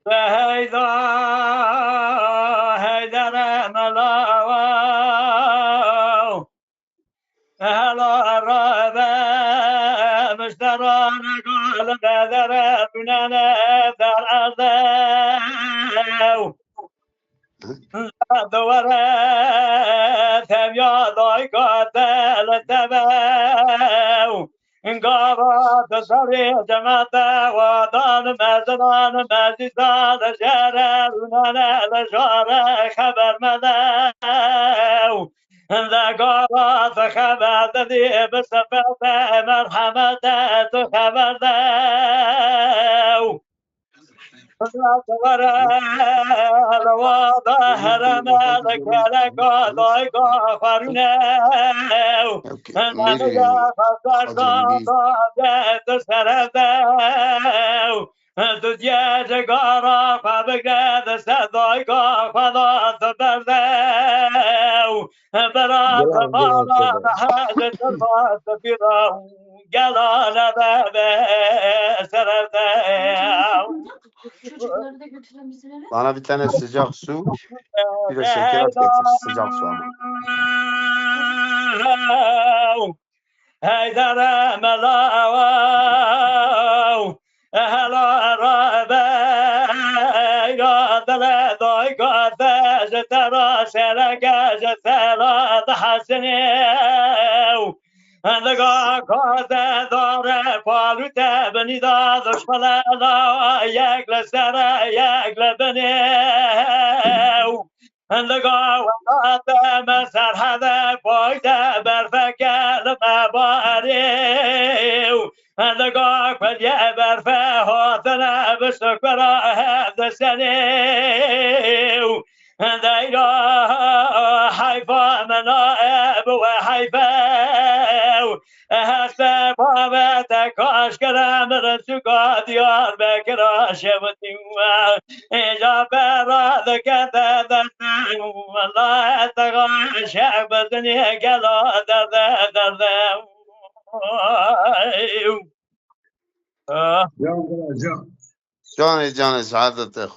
هيدا هيدر ملاو هلا الرابع مشتران قال نذر بنانا در أرضه دورت هم یادای قاتل تباو انقارات سری جمعت وادان مزدان مزدان شررونان لشار خبر مداو انقارات خبر دادی بسفت مرحمت تو خبر داو ظهر مالك لك ضيق فرناو أنا خسرت سرداو دنيا جقارا فبقى ضيق فضات برداو برات مالا حاجة الفاس فيرا قلانا بابا سرداو. Çocukları da götüren bizlere. Bana bir tane sıcak su, bir de şeker at getir. Sıcak su ama. هيدر ملاو هلا رابا يا دلدوي قد جترا سرك جترا حسنيو اندگا قد دار فالوت بني دادش فلا یک لسر یک لبنيو اندگا وقت مسرحد پایت برفکر مباریو اندگا کلیه برفه هاتن بشکر هدسنیو اندیرا حیفا منائب و حیفاو هست بابت کاش کرم رسوکا دیار بکرا شبتیو اینجا براد کده دستن والله تغاشق بدنی گلا درده جان سعادتك